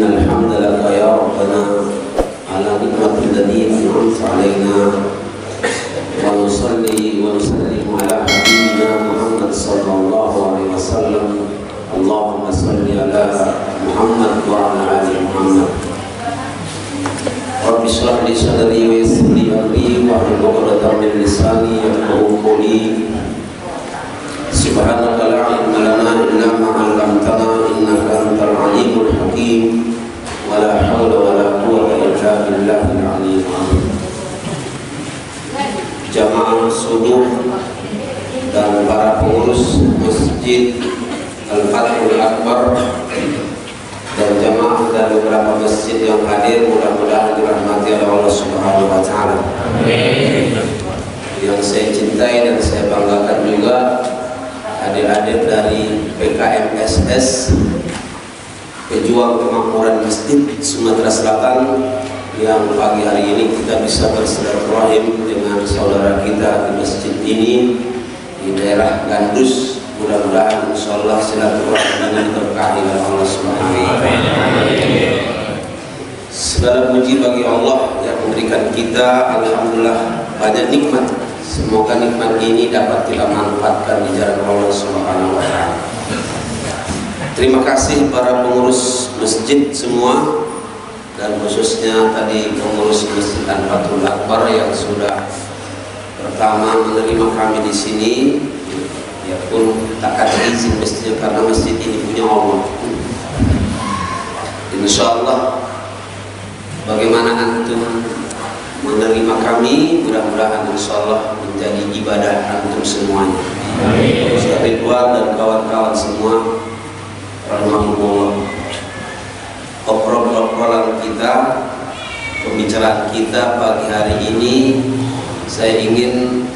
الحمد لك يا ربنا على نعمة الذي أنعمت علينا ونصلي ونسلم على حبيبنا محمد صلى الله عليه وسلم اللهم صل على محمد وعلى آل محمد رب اشرح لي صدري ويسر لي أمري واحلل عقدة من لساني يفقهوا قولي سبحانك لا علم لنا إلا ما علمتنا إنك أنت العليم الحكيم ولا حول ولا قوة إلا بالله العلي العظيم. Jamaah subuh dan para pengurus Masjid Al-Fathul Akbar dan jamaah dari beberapa masjid yang hadir, mudah-mudahan dirahmati oleh Allah Subhanahu wa taala. Amin. Yang saya cintai dan saya banggakan juga adik-adik dari PKMSS Pejuang Kemakmuran Masjid Sumatera Selatan yang pagi hari ini kita bisa bersilaturahim dengan saudara kita di masjid ini di daerah Gandus. Mudah-mudahan insyaallah silaturahim ini berkahi oleh Allah Subhanahu wa taala. Segala puji bagi Allah yang memberikan kita alhamdulillah banyak nikmat. Semoga nikmat ini dapat kita manfaatkan di jalan Allah Subhanahu wa taala. Terima kasih para pengurus masjid semua dan khususnya tadi pengurus Masjid Al-Fathul Akbar yang sudah pertama menerima kami di sini. Ya pun tak ada izin mestinya karena masjid ini punya Allah. Insyaallah bagaimana antum menerima kami, mudah-mudahan insyaallah menjadi ibadah antum semuanya. Ustaz Ridwan dan kawan-kawan semua rahimahullah. Obrolan kita, pembicaraan kita pagi hari ini saya ingin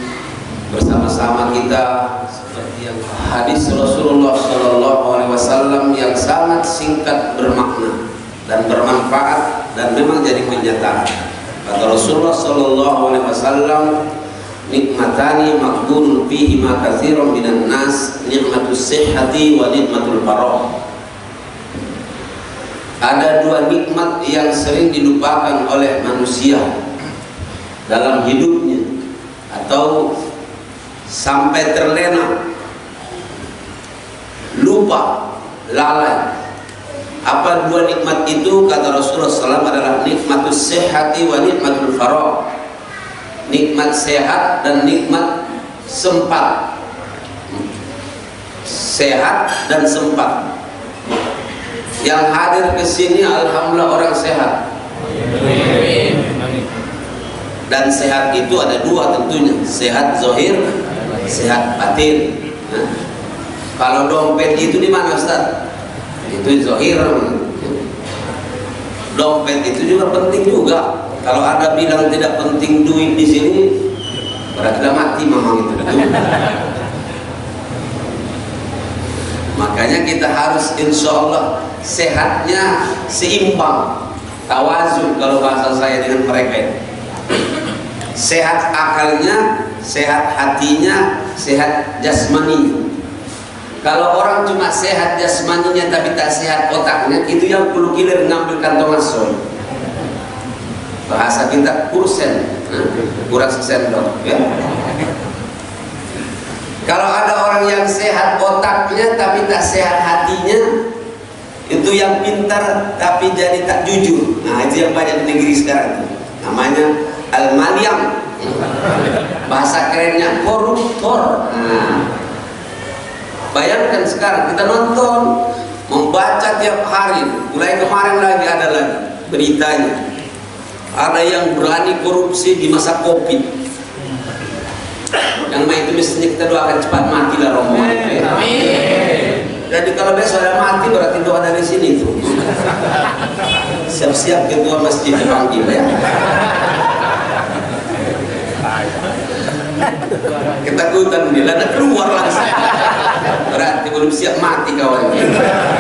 bersama-sama kita seperti yang hadis Rasulullah SAW yang sangat singkat, bermakna dan bermanfaat dan memang jadi kenyataan. Kata Rasulullah SAW, nikmatani maqbulun fihi ma katsiran minan nas, nikmatus sihhati wa nikmatul faragh. Ada dua nikmat yang sering dilupakan oleh manusia dalam hidupnya atau sampai terlena, lupa, lalai. Apa dua nikmat itu? Kata Rasulullah SAW adalah nikmatus sehati wa nikmatul faragh. Nikmat sehat dan nikmat sempat. Sehat dan sempat. Yang hadir ke sini alhamdulillah orang sehat. Dan sehat itu ada dua tentunya, sehat zahir, sehat batin. Nah, kalau dompet itu di mana Ustaz? Itu zahir. Dompet itu juga penting juga. Kalau ada bilang tidak penting duit di sini, berarti sudah mati memang itu. Makanya kita harus insyaallah sehatnya seimbang, tawazun kalau bahasa saya dengan mereka itu. Sehat akalnya, sehat hatinya, sehat jasmaninya. Kalau orang cuma sehat jasmaninya tapi tak sehat otaknya, itu yang perlu kilir ngambil kantong asal. Bahasa kita kursen, kurang sendok ya. Kalau ada orang yang sehat otaknya tapi tak sehat hatinya, itu yang pintar tapi jadi tak jujur. Nah itu yang banyak di negeri sekarang itu. Namanya al-malyam, bahasa kerennya koruptor. Nah, bayangkan sekarang kita nonton, membaca tiap hari, mulai kemarin lagi ada lagi beritanya, ada yang berani korupsi di masa COVID. Yang main itu mestinya kita doakan cepat mati lah rombongan. Jadi kalau besok ada mati berarti doa dari sini tuh. Siap-siap ketua masjid dipanggil ya. Ketakutan dia, lalu keluar langsung. Berarti belum siap mati kawan.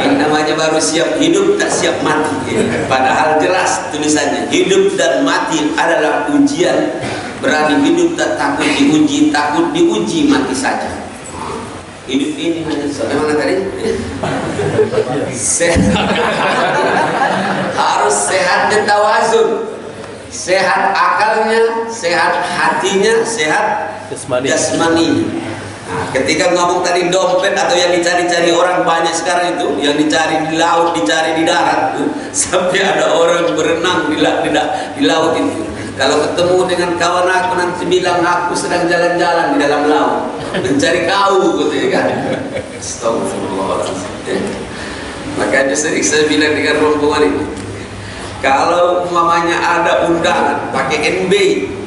Ini namanya baru siap hidup, tak siap mati. Padahal jelas tulisannya hidup dan mati adalah ujian. Berani hidup tak takut diuji, takut diuji mati saja. Hidup ini hanya mana tadi? sehat akalnya, sehat hatinya, sehat jasmani. Nah, ketika ngomong tadi dompet atau yang dicari-cari orang banyak sekarang itu, yang dicari di laut, dicari di darat, sampai ada orang berenang di laut itu. Kalau ketemu dengan kawan aku nanti bilang aku sedang jalan-jalan di dalam laut mencari kau, gitu kan. Astagfirullahaladzim. Makanya sering saya bilang dengan rombongan ini, kalau umpamanya ada undangan pakai NB,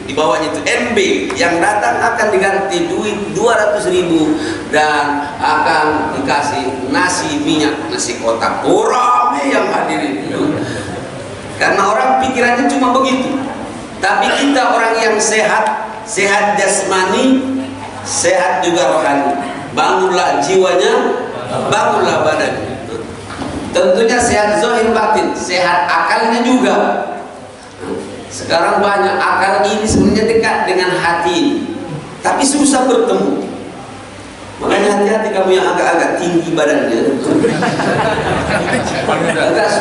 di bawahnya itu NB, yang datang akan diganti duit 200.000 dan akan dikasih nasi minyak, nasi kotak. Rame yang hadirin itu. Karena orang pikirannya cuma begitu. Tapi kita orang yang sehat, sehat jasmani, sehat juga rohani. Bangunlah jiwanya, bangunlah badannya. Tentunya sehat zahir batin, sehat akalnya juga. Sekarang banyak akal ini sebenarnya dekat dengan hati, tapi susah bertemu. Makanya hati-hati kamu yang agak-agak tinggi badannya.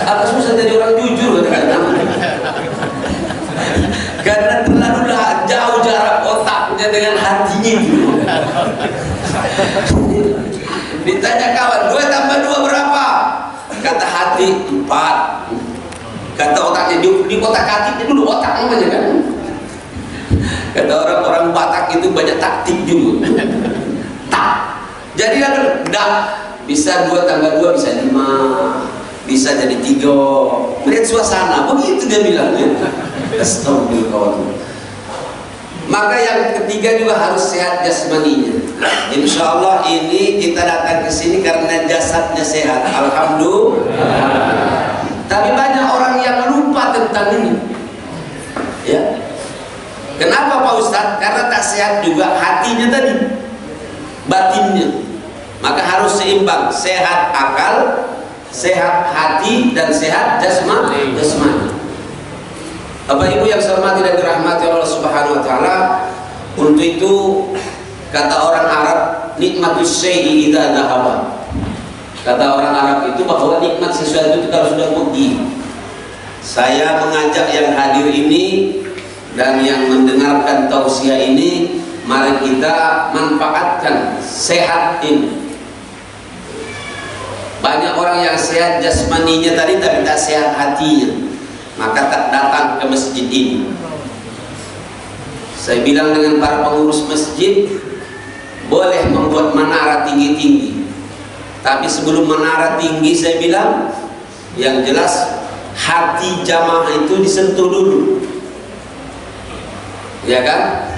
Agak susah jadi orang jujur kadang-kadang. Karena terlalu jauh jarak otaknya dengan hatinya itu. Ditanya kawan, 2 tambah 2 berapa? Kata hati 4. Kata otaknya di kotak hati dulu, otak namanya kan. Kata orang-orang Batak itu banyak taktik juga. Tak. Jadi dah bisa 2 tambah 2 bisa 5, bisa jadi 3. Melihat suasana, begitu dia bilangnya. Astagfirullah. Maka yang ketiga juga harus sehat jasmaninya. Insya Allah ini kita datang ke sini karena jasadnya sehat. Alhamdulillah. Tapi banyak orang yang lupa tentang ini. Ya. Kenapa Pak Ustadz? Karena tak sehat juga hatinya tadi, batinnya. Maka harus seimbang, sehat akal, sehat hati, dan sehat jasmani. Bapak Ibu yang saya hormati dan dirahmati Allah Subhanahu wa taala, untuk itu kata orang Arab, nikmatus syai'i idza dhahaba. Kata orang Arab itu bahwa nikmat sesuatu itu kalau sudah pergi. Saya mengajak yang hadir ini dan yang mendengarkan tausiah ini, mari kita manfaatkan sehat ini. Banyak orang yang sehat jasmaninya tadi tapi tak sehat hatinya, maka tak datang ke masjid ini. Saya bilang dengan para pengurus masjid, boleh membuat menara tinggi-tinggi, tapi sebelum menara tinggi saya bilang, yang jelas hati jamaah itu disentuh dulu, ya kan?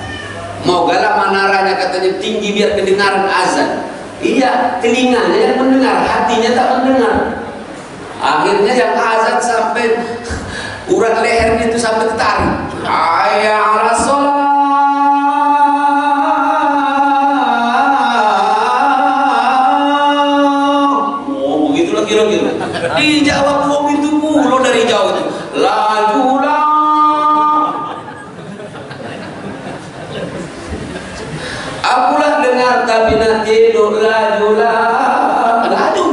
Mogalah menaranya katanya tinggi biar kedengaran azan. Iya, telinganya yang mendengar, hatinya tak mendengar. Akhirnya yang azan sampai urat lehernya itu sampai tertarik. Hayya 'alas shalah. Oh, begitulah kira-kira. Dijawab wong itu pula dari jauh itu. Lajulah. Akulah dengar tapi nanti lajulah. Laju.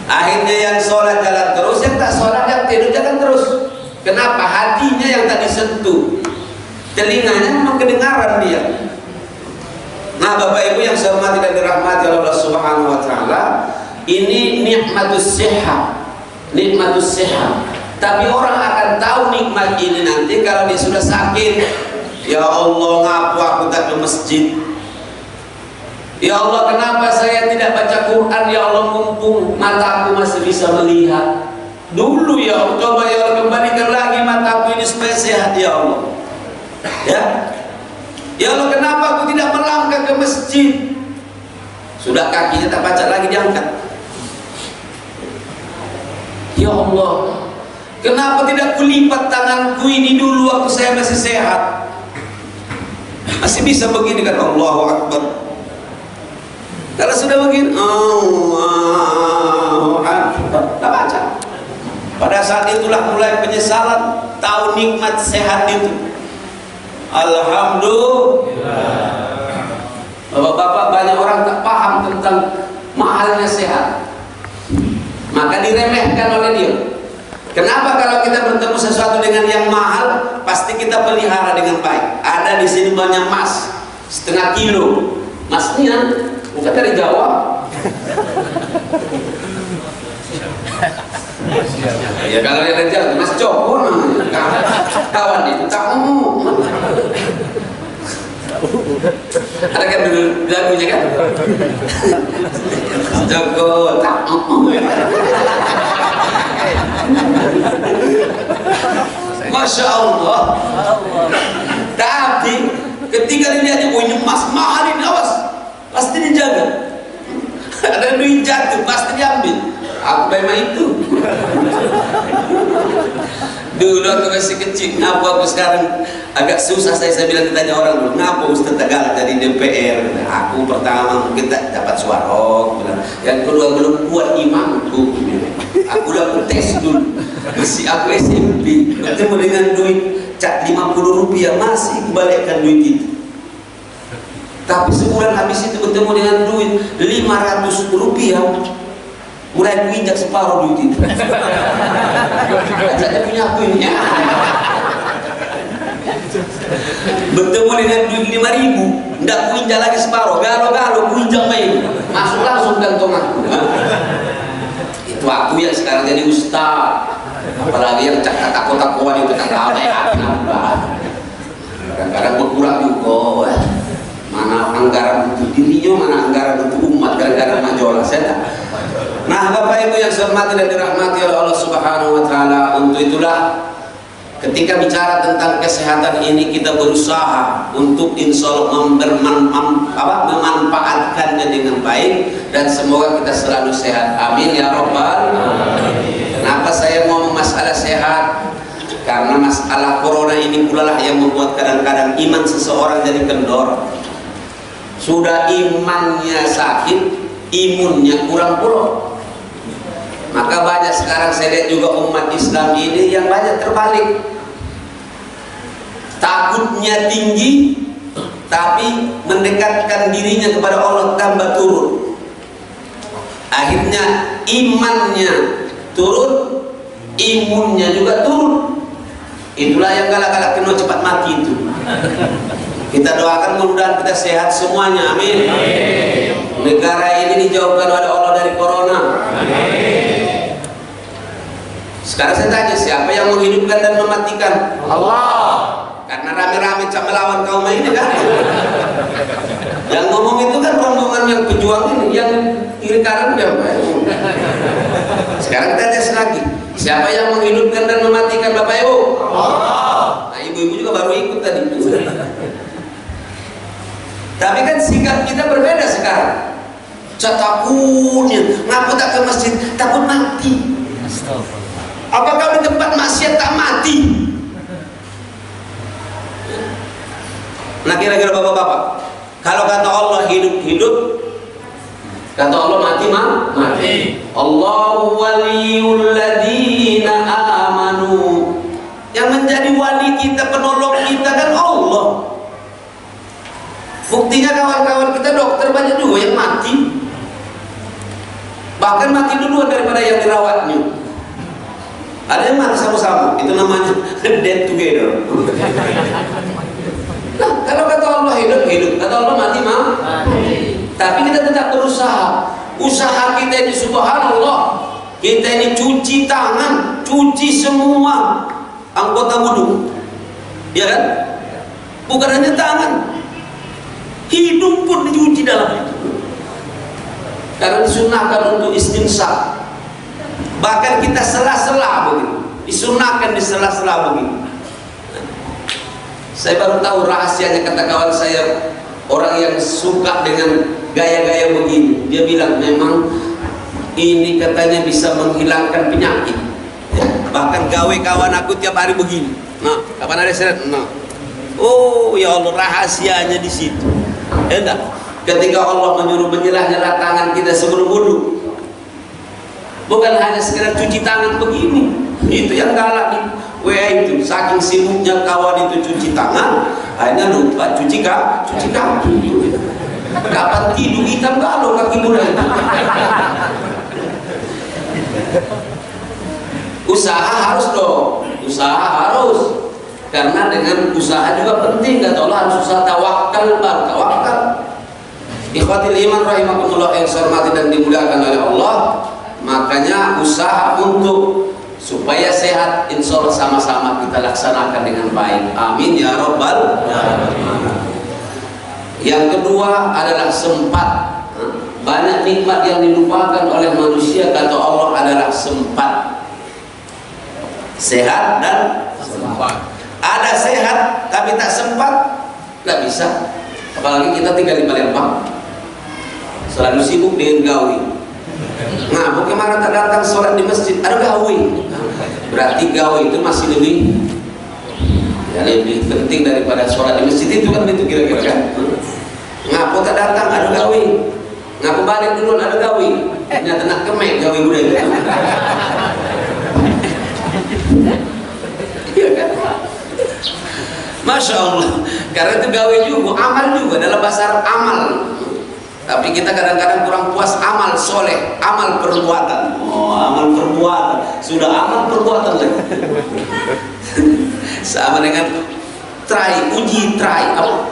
Akhirnya yang sholat jalan terus, yang tak sholat yang tidur jalan terus. Kenapa? Hatinya yang tadi sentuh, telinganya memang kedengaran dia. Nah Bapak Ibu yang saya hormati dan dirahmati Allah Subhanahu wa taala, ini nikmatus sehat, nikmatus sehat. Tapi orang akan tahu nikmat ini nanti kalau dia sudah sakit. Ya Allah, ngapa aku tak ke masjid? Ya Allah, kenapa saya tidak baca Quran? Ya Allah, mumpung mataku masih bisa melihat. Dulu ya Allah, coba ya Allah kembalikan lagi mataku ini supaya sehat ya Allah. Ya, ya Allah, kenapa aku tidak melangkah ke masjid? Sudah kakinya tak baca lagi diangkat. Ya Allah, kenapa tidak kulipat tanganku ini dulu waktu saya masih sehat? Masih bisa begini kan? Allahu Akbar. Kalau sudah begini, Allahu Akbar, tak baca. Pada saat itulah mulai penyesalan, tahu nikmat sehat itu. Alhamdulillah. Bapak-bapak, banyak orang tak paham tentang mahalnya sehat, maka diremehkan oleh dia. Kenapa kalau kita bertemu sesuatu dengan yang mahal, pasti kita pelihara dengan baik. Ada di sini banyak emas, 1,5 kilo. Masnya bukan dari Jawa. Ya kalau yang Jawa, Mas Joko, kawan itu tahu. Ada kan dulu lagunya kan? Joko tahu. Masya Allah. Tapi ketika dilihatnya, oh ini emas mahal ini, awas, pasti dijaga. Ada duit jatuh, pasti diambil. Aku memang itu. Dulu aku masih kecil, ngapa aku sekarang agak susah saya bilang, ditanya orang dulu, ngapa Ustaz Tegal jadi DPR? Aku pertama mungkin tak dapat suara, yang kedua belum kuat imanku. Aku udah tes dulu, masih aku SMP, bertemu dengan duit cak 50 rupiah, masih kembalikan duit itu. Tapi sebulan habis itu bertemu dengan duit 500 rupiah, mulai kuinjak separuh duit itu. Ajaknya punya aku ini. Bertemu dengan duit 5.000, ndak kuinjak lagi separuh, galo-galo kuinjak main, masuk langsung kantonganku. Itu aku yang sekarang jadi ustaz, apalagi yang cak takut-takuan itu tak tahu ya. Kadang-kadang berkurang juga. Mana anggaran untuk dirinya, mana anggaran untuk umat, kadang-kadang majolah saya. Nah, Bapak Ibu yang saya hormati dan dirahmati oleh Allah Subhanahu wa taala, untuk itulah ketika bicara tentang kesehatan ini kita berusaha untuk insya Allah memanfaatkannya dengan baik, dan semoga kita selalu sehat. Amin ya Rabbal alamin. Kenapa saya ngomong masalah sehat? Karena masalah corona ini pula lah yang membuat kadang-kadang iman seseorang jadi kendor. Sudah imannya sakit, imunnya kurang pula. Maka banyak sekarang saya lihat juga umat Islam ini yang banyak terbalik. Takutnya tinggi, tapi mendekatkan dirinya kepada Allah tambah turun. Akhirnya imannya turun, imunnya juga turun. Itulah yang galak-galak kena cepat mati itu. Kita doakan mudah-mudahan kita sehat semuanya, amin. Negara ini dijauhkan oleh Allah dari corona. Sekarang saya tanya, siapa yang menghidupkan dan mematikan? Allah. Karena rame-rame melawan kaum ini kan. Yang ngomong itu kan rombongan yang pejuang ini, yang kiri kanan dia. Sekarang kita tes lagi, siapa yang menghidupkan dan mematikan, Bapak Ibu? Allah. Nah, ibu-ibu juga baru ikut tadi. Tapi kan sikap kita berbeda sekarang. Takutnya, ngapa tak ke masjid? Takut mati. Apakah di tempat maksiat tak mati? Nah, kira-kira bapak-bapak, kalau kata Allah hidup-hidup, kata Allah mati. Allahu waliyul ladina amanu. Yang menjadi wali kita, penolong kita kan Allah. Buktinya kawan-kawan kita dokter banyak juga yang mati, bahkan mati duluan daripada yang dirawatnya. Ada yang mati sama-sama, itu namanya dead together. Nah, kalau kata Allah hidup, kata Allah mati. Tapi kita tetap berusaha. Usaha kita ini subhanallah, kita ini cuci tangan, cuci semua anggota wudu, ya kan? Bukan hanya tangan, hidung pun dicuci dalam itu. Karena disunahkan untuk istinsaq. Bahkan kita sela-sela begitu, disunahkan di sela-sela begitu. Saya baru tahu rahasianya, kata kawan saya, orang yang suka dengan gaya-gaya begini. Dia bilang memang ini katanya bisa menghilangkan penyakit. Ya, bahkan gawe kawan aku tiap hari begini. Nah, kapan ada seret? Nah, oh ya Allah, rahasianya di situ. Enggak, ketika Allah menyuruh menyelah-nyelah tangan kita sebelum wudu, bukan hanya sekedar cuci tangan begini. Itu yang galak nih. Itu saking sibuknya kawan itu cuci tangan, akhirnya lupa cuci kaki. Kapan tidur hitam galau kaki muda itu. Usaha harus dong, usaha harus. Karena dengan usaha juga penting, kata Allah harus usaha, tawakal baru tawakal. Ikhwatil iman rahimakumullah yang saya hormati dan dimuliakan oleh Allah, makanya usaha untuk supaya sehat insya Allah sama-sama kita laksanakan dengan baik. Amin ya rabbal alamin. Yang kedua adalah sempat. Banyak nikmat yang dilupakan oleh manusia, kata Allah, adalah sempat. Sehat dan sempat. Ada sehat tapi tak sempat, nggak bisa. Apalagi kita tinggal di Palembang, selalu sibuk dengan gawe. Nah, bagaimana tak datang sholat di masjid? Ada gawe. Berarti gawe itu masih lebih penting daripada sholat di masjid itu kan, itu kira-kira kan? Ngapo tak datang? Ada gawe. Ngapo balik dulu? Ada gawe. Ternyata nak kemek gawe budaya. Iya kan? Masya Allah, karena itu gawe juga, amal juga, dalam bahasa Arab amal. Tapi kita kadang-kadang kurang puas amal soleh, amal perbuatan. Oh, amal perbuatan, sudah amal perbuatan lagi. Sama dengan try, uji try, apa?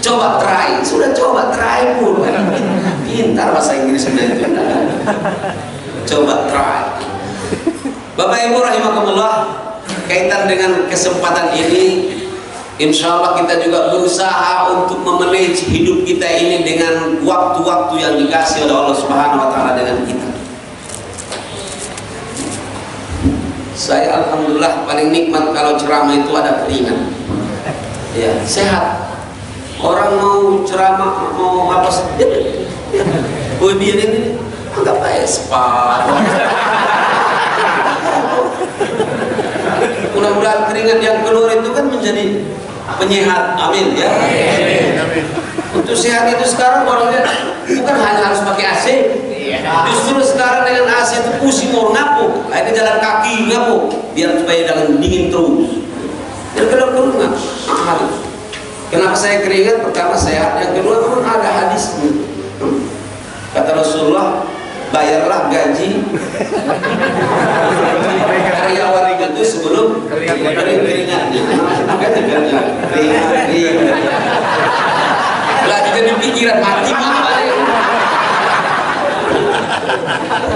Coba try, sudah coba try pun. Pintar bahasa Inggris sebenarnya itu. Coba try. Bapak Ibu rahimakumullah, kaitan dengan kesempatan ini, insya Allah kita juga berusaha untuk memanage hidup kita ini dengan waktu-waktu yang dikasih oleh Allah Subhanahu wa Ta'ala dengan kita. Saya alhamdulillah paling nikmat kalau ceramah itu ada keringat. Ya, sehat. Orang mau ceramah, mau apa saja, biar ini anggap aja spa. Mudah-mudahan keringat yang keluar itu kan menjadi penyehat, amin ya. Amin. Untuk sehat itu sekarang orangnya bukan hanya harus pakai AC, justru sekarang dengan AC itu pusing mau ngapu, akhirnya jalan kaki ngapu, biar supaya jangan dingin terus. Dan keluar nggak harus. Kenapa saya keringat? Pertama sehat, yang kedua memang ada hadisnya. Kata Rasulullah, bayarlah gaji karyawan itu sebelum keringatnya. Lah juga di pikiran mati apa?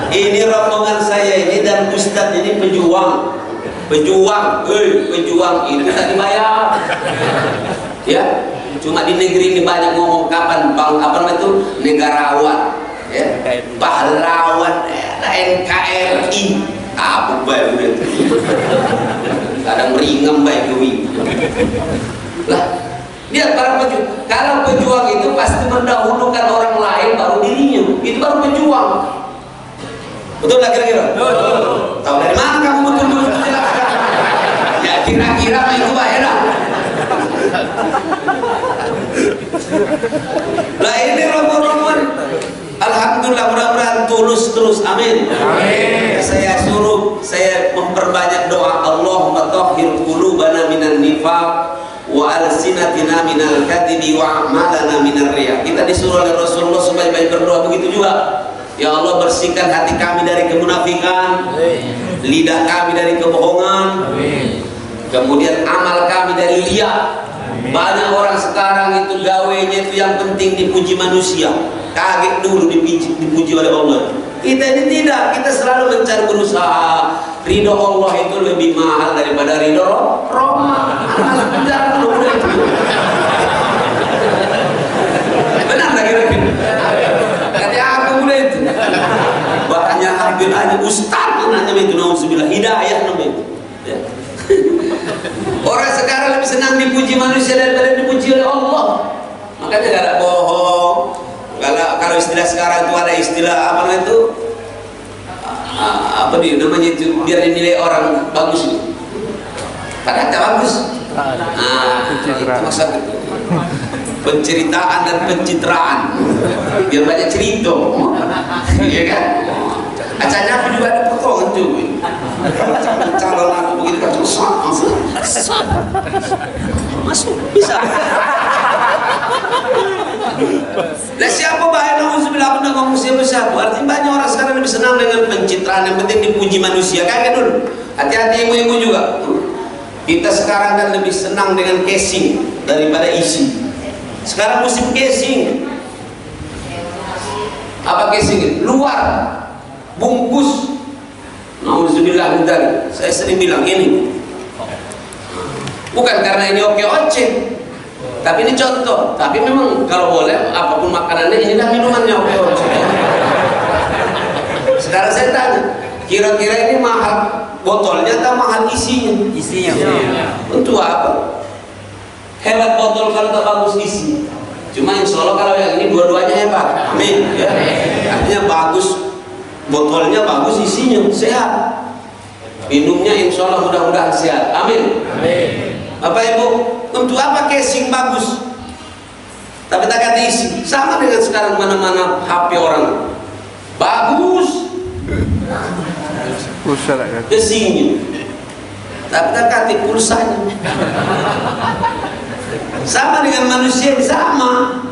Ini rombongan saya ini dan Ustadz ini pejuang, pejuang itu tak dibayar. Ya, cuma di negeri ini banyak ngomong kapan bang apa itu negarawan. Ya, pahlawan NKRI apa baik udah kadang meringam baik gue lah. Lihat para pejuang, kalau pejuang itu pasti mendahulukan orang lain baru dirinya, itu baru pejuang. Betul lah kira-kira? Tahu dari mana kamu betul-betul jelaskan? Ya kira-kira itu baik lah. Lah ini rombongan alhamdulillah, mudah-mudahan tulus terus, amin. Amin. Saya memperbanyak doa, Allahumma tahhir qulubana minan nifaq wa alsinatina minal kadhibi wa a'malana minar riya. Kita disuruh oleh Rasulullah supaya banyak berdoa begitu juga. Ya Allah, bersihkan hati kami dari kemunafikan, lidah kami dari kebohongan, kemudian amal kami dari riya. Banyak orang sekarang itu gawenya itu yang penting dipuji manusia, kaget dulu dipuji oleh Allah. Kita ini tidak, kita selalu mencari berusaha. Ridho Allah itu lebih mahal daripada ridho Roma. Jangan dulu itu. Benar tak kira-kira? Kata aku mulai itu. Banyak hampir aja ustaz namanya itu, nauzubillah, hidayah namanya itu. Ya. Orang sekarang lebih senang dipuji manusia daripada dipuji oleh Allah. Makanya gak ada bohong. Kalau istilah sekarang itu ada istilah apa namanya itu? Apa dia namanya itu? Biar dinilai orang bagus itu. Padahal tak bagus. Itu maksud itu. Penceritaan dan pencitraan. Biar banyak cerita. Iya kan? Acaranya aku juga ada potongan juga. Calon aku begitu kan masuk bisa. Lah siapa bahaya nauzubillah ngomong manusia bersatu. Artinya banyak orang sekarang lebih senang dengan pencitraan, yang penting dipuji manusia. Kayak dulu. Hati-hati ibu-ibu juga. Kita sekarang kan lebih senang dengan casing daripada isi. Sekarang musim casing. Apa casing? Luar, bungkus. Nauzubillah min dzalik. Saya sering bilang ini. Bukan karena ini oke-oce, tapi ini contoh. Tapi memang kalau boleh, apapun makanannya, inilah minumannya oke-oce. Sekarang saya tanya, kira-kira ini mahal botolnya atau mahal isinya? Isinya. Untuk apa? Hebat botol kalau tak bagus isi. Cuma insya Allah kalau yang ini dua-duanya hebat. Amin. Ya. Artinya bagus botolnya, bagus isinya, sehat. Minumnya insya Allah mudah-mudahan sehat. Amin. Bapak Ibu, untuk apa casing bagus tapi tak kata isi? Sama dengan sekarang mana-mana HP orang bagus casingnya tapi tak kata pulsanya. Sama dengan manusia, sama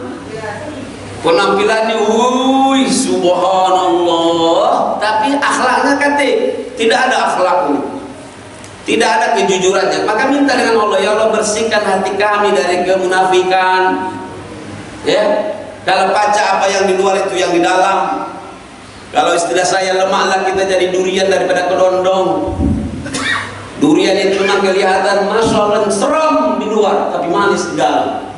penampilannya, wuih subhanallah, tapi akhlaknya kata tidak ada akhlaknya, tidak ada kejujurannya. Maka minta dengan Allah, ya Allah bersihkan hati kami dari kemunafikan. Ya, kalau baca apa yang di luar itu yang di dalam. Kalau istilah saya, lemaklah kita jadi durian daripada kedondong. Durian itu memang kelihatan masya Allah seram di luar, tapi manis di dalam.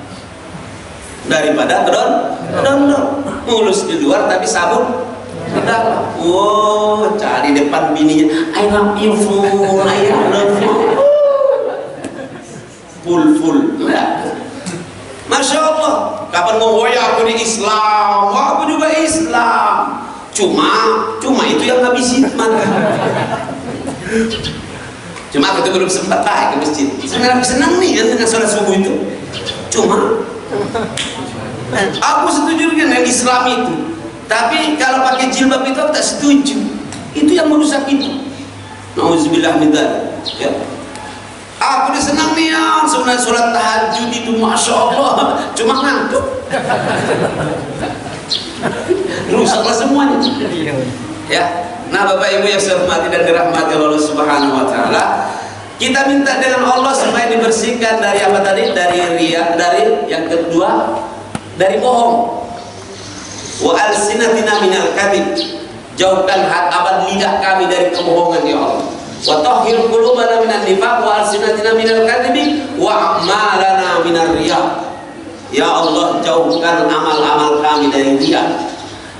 Daripada kedondong, mulus di luar tapi sabun di dalam. Oh, cari depan bininya, I love you full, I love you full. Nah, masya Allah. Kapan mau aku di Islam? Aku juga Islam. Cuma itu yang ngabisin mana? Cuma aku tuh belum sempat ke masjid. Sebenarnya aku senang nih kan dengan sholat subuh itu. Cuma aku setuju dengan Islam itu. Tapi kalau pakai jilbab itu aku tak setuju. Itu yang merusak itu. Nauzubillah min dzalik. Ya. Aku udah senang nih ya, sebenarnya sholat tahajud itu masya Allah. Cuma ngantuk. Rusaklah semuanya. Ya. Nah, Bapak Ibu yang saya hormati dan dirahmati Allah Subhanahu wa taala, kita minta dengan Allah supaya dibersihkan dari apa tadi? Dari riya, dari yang kedua, dari bohong. Wa alsinatina minal kadhib. Jauhkan abad lidah kami dari kebohongan ya Allah. Wa tahhir qulubana minan nifaq wa alsinatina minal kadhib wa a'malana minar riya. Ya Allah, jauhkan amal-amal kami dari riya.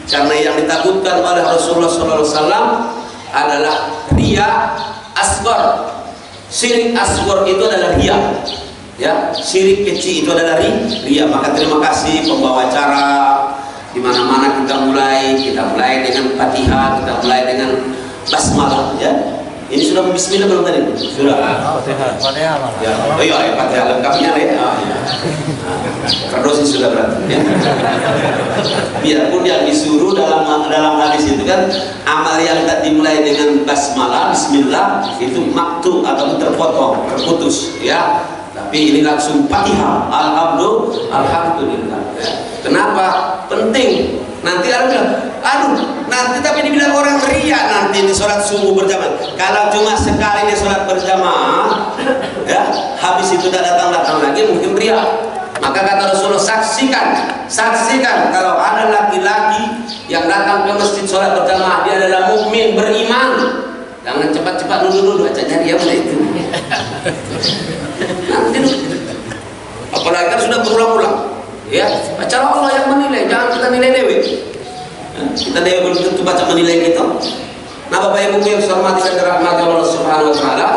Karena yang ditakutkan oleh Rasulullah SAW adalah riya asghar. Syirik asghar itu adalah riya. Ya, syirik kecil itu adalah riya. Maka terima kasih pembawa acara. Di mana-mana kita mulai dengan Fatihah, kita mulai dengan basmalah. Ya, ini sudah bismillah belum tadi? Sudah. Fatihah. Ya, oh iya, Fatihah lengkapnya ya. Kardosi sudah berarti. Ya. Biarpun yang disuruh dalam hadis itu kan amal yang tak dimulai dengan basmalah, bismillah itu maktub atau terpotong, terputus. Ya. Tapi ini langsung Fatihah. Alhamdulillah. Ya. Kenapa? Penting. Nanti nanti tapi dibilang orang riya nanti di sholat subuh berjamaah. Kalau cuma sekali di sholat berjamaah, ya habis itu tak datang lagi mungkin riya. Maka kata Rasulullah, saksikan kalau ada laki-laki yang datang ke masjid sholat berjamaah, dia adalah mukmin beriman. Jangan cepat-cepat nuduh aja dia mulai itu. Nanti apalagi kan sudah berulang-ulang. Ya, acara Allah yang menilai, jangan kita nilai dewe. Kita dewe belum tentu baca menilai kita. Nah, Bapak Ibu yang saya hormati dan dirahmati Allah Subhanahu wa taala,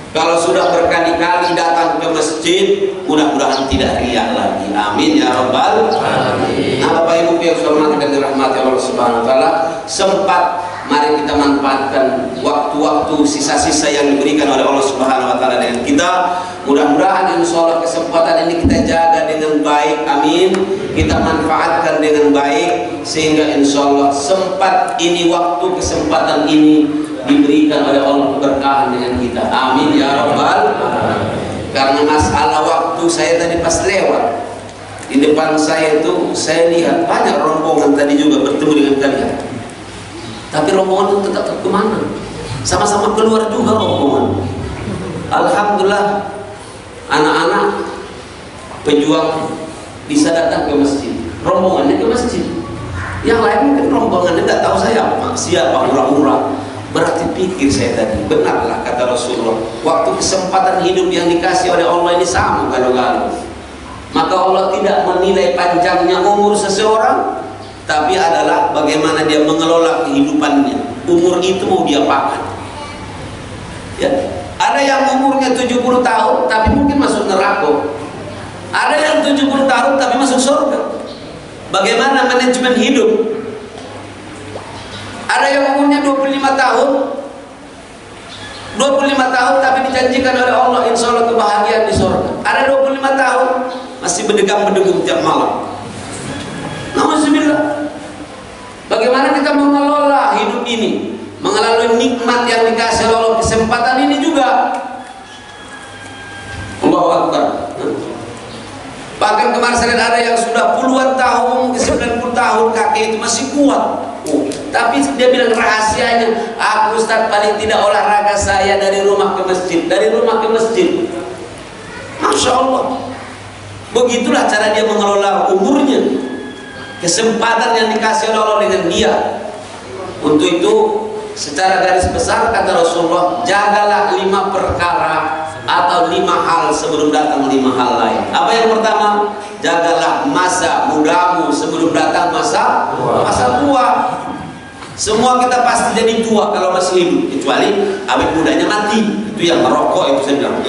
kalau sudah berkali-kali datang ke masjid, mudah-mudahan tidak riya lagi. Amin ya rabbal alamin. Nah, Bapak Ibu yang saya hormati dan dirahmati Allah Subhanahu wa taala, sempat mari kita manfaatkan waktu-waktu sisa-sisa yang diberikan oleh Allah Subhanahu wa taala dengan kita. Mudah-mudahan insyaallah kesempatan ini kita jaga dengan baik. Amin. Kita manfaatkan dengan baik sehingga insyaallah sempat ini, waktu kesempatan ini diberikan oleh Allah keberkahan dengan kita. Amin ya rabbal alamin. Karena masalah waktu saya tadi pas lewat Di depan saya itu saya lihat banyak rombongan tadi juga bertemu dengan kalian. Tapi rombongan itu tetap kemana? Sama-sama keluar juga rombongan. Alhamdulillah anak-anak pejuang bisa datang ke masjid. Rombongannya ke masjid. Yang lain mungkin rombongannya tidak tahu saya siapa, murah-murah. Berarti pikir saya tadi, benarlah kata Rasulullah, waktu kesempatan hidup yang dikasih oleh Allah ini sama galau-galau. Maka Allah tidak menilai panjangnya umur seseorang, tapi adalah bagaimana dia mengelola kehidupannya. Umur itu mau diapakan? Ya, ada yang umurnya 70 tahun tapi mungkin masuk neraka. Ada yang 70 tahun tapi masuk surga. Bagaimana manajemen hidup? Ada yang umurnya 25 tahun 25 tahun tapi dijanjikan oleh Allah insya Allah kebahagiaan di surga. Ada 25 tahun masih berdegang-berdegung tiap malam. Nauzubillah. Bagaimana kita mengelola hidup ini, mengelola nikmat yang dikasih Allah, kesempatan ini juga. Allahu Akbar. Bahkan kemarin saya ada yang sudah puluhan tahun, 90 tahun kakek itu masih kuat. Tapi dia bilang rahasianya, aku Ustaz paling tidak olahraga saya dari rumah ke masjid, dari rumah ke masjid. Masya Allah. Begitulah cara dia mengelola umurnya, kesempatan yang dikasih oleh Allah dengan dia. Untuk itu secara garis besar kata Rasulullah, jagalah 5 perkara atau 5 hal sebelum datang 5 hal lain. Apa yang pertama? Jagalah masa mudamu sebelum datang masa tua. Semua kita pasti jadi tua kalau masih hidup, kecuali awet mudanya mati. Itu yang merokok itu saya bilang.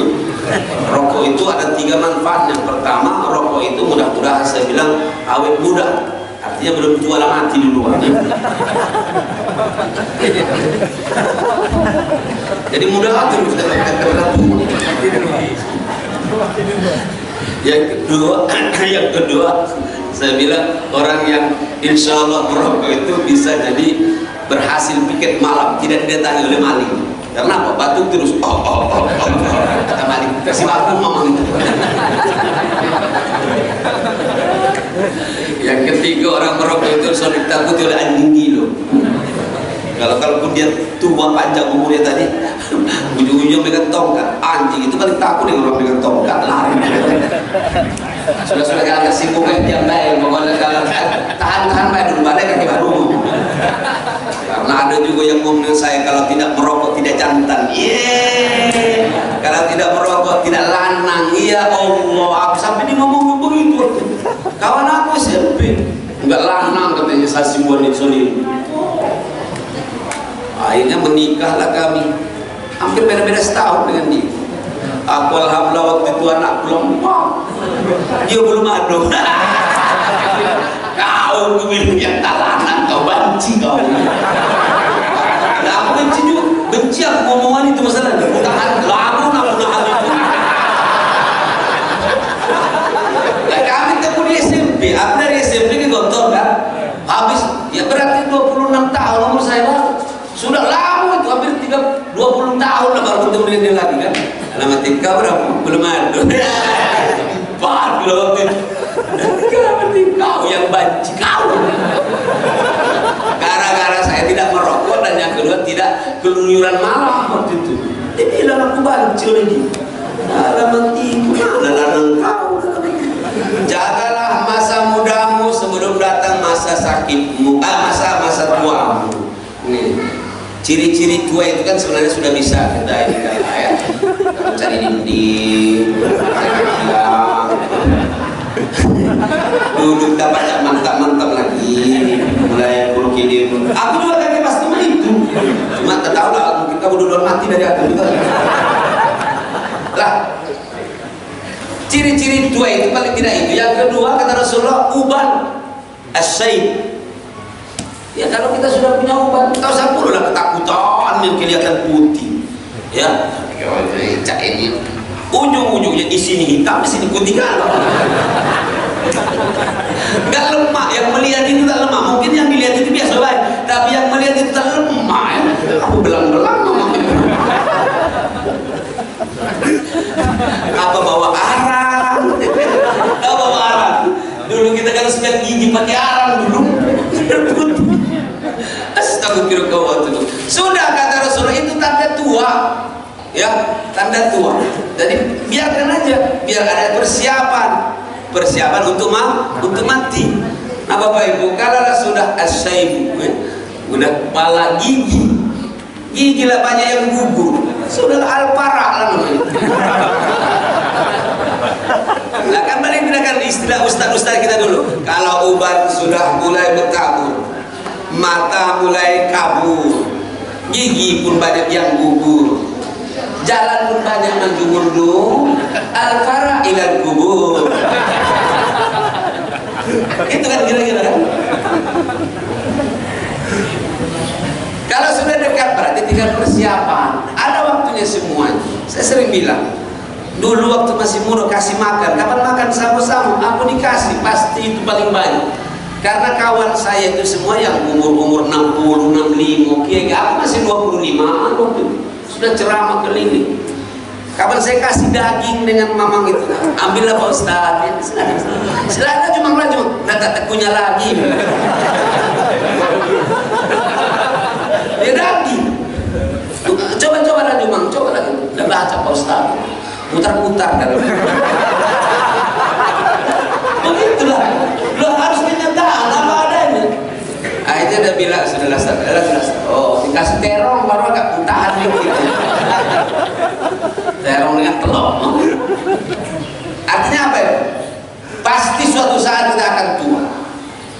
Rokok itu ada 3 manfaat. Yang pertama, rokok itu mudah-mudahan saya bilang awet muda. Artinya belum tua lah, mati duluan. Jadi mudah terus yang kedua saya bilang orang yang insya Allah merokok itu bisa jadi berhasil piket malam, tidak didatangi oleh maling. Karena apa? Batuk terus kata maling, kasih aku mamang itu. Yang ketiga, orang merokok itu selalu ditakuti oleh anjing gilo. Kalaupun dia tua panjang umurnya tadi, ujung-ujungnya pegang tongkat, anjing itu paling takut dengan orang pegang tongkat, lari. Sudah agak sibuk kayak jam baik, pokoknya kalau tahan baik dulu balik kaki baru. Karena ada juga yang ngomong dengan saya, kalau tidak merokok tidak jantan. Kalau tidak merokok tidak lanang. Ya Allah, aku sampai dia ngomong begitu. Kawan aku SMP enggak lanang katanya, saya simbolin solid. Akhirnya menikahlah kami, hampir beda-beda setahun dengan dia. Aku alhamdulillah waktu itu anak belum, dia belum ada. Kau bilang yang tak lanang, kau benci kau. Nah, aku benci juga, benci aku ngomongan itu masalahnya. Tahan lagu itu. Nah, kami ketemu di SMP, aku dari SMP ke Gontor kan, habis ya berarti 26 tahun umur saya lah. Sudah lama itu, hampir 20 tahun lah baru ketemu dengan dia lagi kan. Lama tingkah berapa? Belum ada. Pak loh itu. Kau yang banci kau. Gara-gara saya tidak merokok dan yang kedua tidak keluyuran malam waktu itu. Dia bilang aku banci lagi. Lama tingkah, larang kau. Jagalah masa mudamu sebelum datang masa sakitmu, masa tuamu. Nih. Ciri-ciri tua itu kan sebenarnya sudah bisa kita ini kan ya, cari dinding, duduk tak baca mantap-mantap lagi, mulai berkini. Aku juga kan pasti itu, cuma tak tahu lah mungkin kamu duluan mati dari aku juga. Lah, ciri-ciri tua itu paling tidak itu. Yang kedua kata Rasulullah, uban as-sayyid. Ya kalau kita sudah punya uban, tak usah perlu lah ketakutan yang kelihatan putih. Ya, cak ini ujung-ujungnya di sini hitam, di sini putih kan. Gak lemah, yang melihat itu tak lemah. Mungkin yang dilihat itu biasa baik, tapi yang melihat itu tak lemah. Ya. Aku belang-belang apa bawa arang? Apa bawa arang? ya, tanda tua. Jadi biarkan aja, biar ada persiapan untuk mati. Nah Bapak Ibu, kalau sudah asyaibu, udah kepala gigi lah banyak yang gugur, sudah alparah lah namanya. Nah kan balik gunakan istilah ustaz-ustaz kita dulu. Kalau ubat sudah mulai berkabur, mata mulai kabur, gigi pun banyak yang gugur, jalan pun banyak menjumur dulu, al-farah ilal kubur. Itu kan kira-kira kan? Kalau sudah dekat berarti tinggal persiapan. Ada waktunya semuanya. Saya sering bilang, dulu waktu masih muda kasih makan, kapan makan sama-sama, aku dikasih, pasti itu paling banyak. Karena kawan saya itu semua yang umur 60, 65, aku masih 25 waktu itu. Sudah ceramah keliling. Kapan saya kasih daging dengan mamang itu, ambillah Pak Ustaz, ya, silakan cuma tak tekunya lagi. Ya daging. Coba lagi Mang, coba lagi. Dan baca Pak Ustaz. Putar-putar kan. Begitulah. Lo harus kenyataan apa adanya. Akhirnya dia bilang sudah oh dikasih terong baru agak putahan gitu. Terong dengan telur. Artinya apa ya? Pasti suatu saat kita akan tua.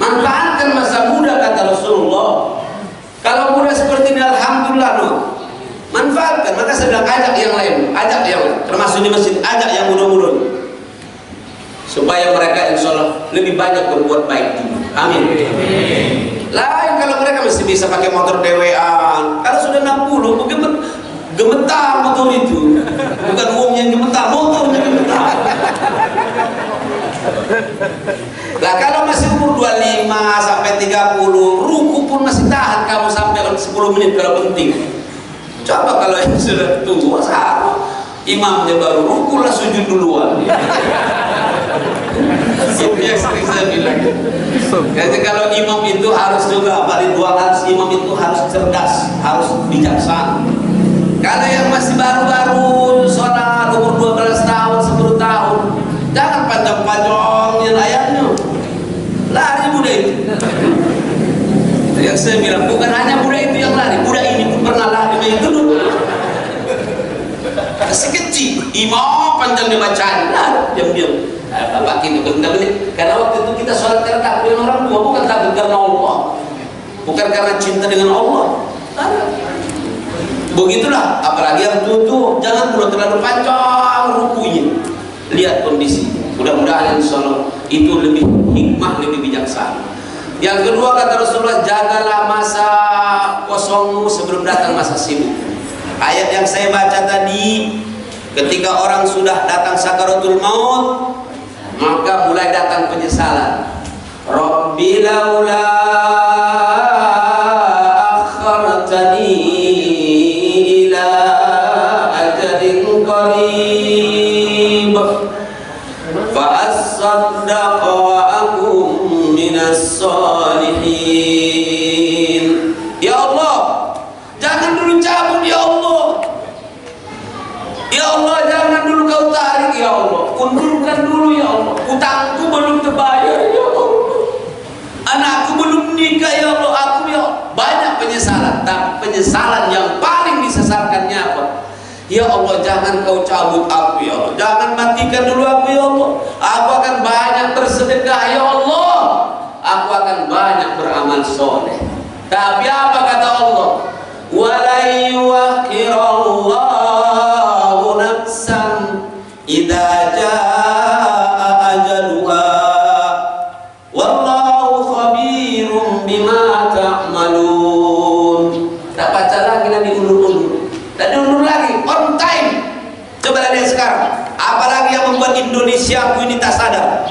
Manfaatkan masa muda kata Rasulullah. Kalau muda seperti ini alhamdulillah no. Manfaatkan, maka saya bilang ajak yang lain, termasuk di masjid, ajak yang muda-muda supaya mereka insya Allah lebih banyak berbuat baik juga. Amin. Lain kalau mereka masih bisa pakai motor dewean, kalau sudah 60 mungkin gemetar motor itu, bukan uangnya yang gemetar, motornya gemetar. Lah kalau masih umur 25 sampai 30, ruku pun masih tahan kamu sampai 10 menit kalau penting. Coba kalau yang sudah tua sama imamnya baru ruku lah sujud duluan. Itu yang sering saya bilang. Jadi kalau imam itu harus juga balik dua harus imam itu harus cerdas, harus bijaksana. Kalau yang masih baru-baru sholat umur 12 tahun, 10 tahun, jangan panjang-panjangin ayatnya. Lari muda itu. Itu yang saya bilang, bukan hanya muda itu yang lari, muda ini pun pernah lari itu dulu. Masih kecil, imam panjang dibacaan, lari diam-diam. Bapak itu benar karena waktu itu kita sholat karena takut dengan orang tua, bukan takut karena Allah, bukan karena cinta dengan Allah. Begitulah, apalagi yang tua, jangan pula terlalu panjang rukunya. Lihat kondisi. Mudah-mudahan insyaallah itu lebih hikmah, lebih bijaksana. Yang kedua kata Rasulullah, jagalah masa kosongmu sebelum datang masa sibuk. Ayat yang saya baca tadi, ketika orang sudah datang sakaratul maut, maka mulai datang penyesalan. Rabbi laula akhartani ila ajalin qarib fa asaddaqa wa akum minas salihin. Ya Allah, jangan dulu cabut ya Allah. Ya Allah, jangan dulu kau tarik ya Allah. Undurkan dulu ya Allah. Utangku belum terbayar ya Allah. Anakku belum nikah ya Allah. Aku ya banyak penyesalan. Tapi penyesalan yang paling disesatkannya apa? Ya Allah, jangan kau cabut aku ya Allah. Jangan matikan dulu aku ya Allah. Aku akan banyak bersedekah ya Allah. Aku akan banyak beramal soleh. Tapi apa kata Allah? Wala yuakhirallahu nafsan idza jaa ajaluha wallahu khabirum bima ta'malun. Tak baca lagi Nabi ulur-ulur. Dan ulur lagi on time. Coba lihat sekarang. Apalagi yang membuat Indonesia ini tak sadar.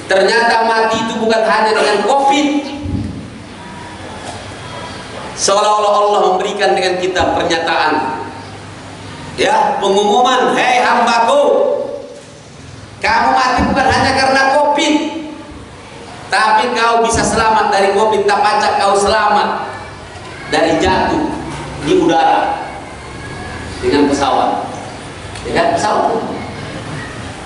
Ternyata mati itu bukan hanya dengan Covid. Seolah-olah Allah memberikan dengan kita pernyataan, ya, pengumuman, hei hambaku, kamu mati bukan hanya karena Covid, tapi kau bisa selamat dari Covid. Tak pacak kau selamat dari jatuh di udara. dengan pesawat, ya kan? Pesawat.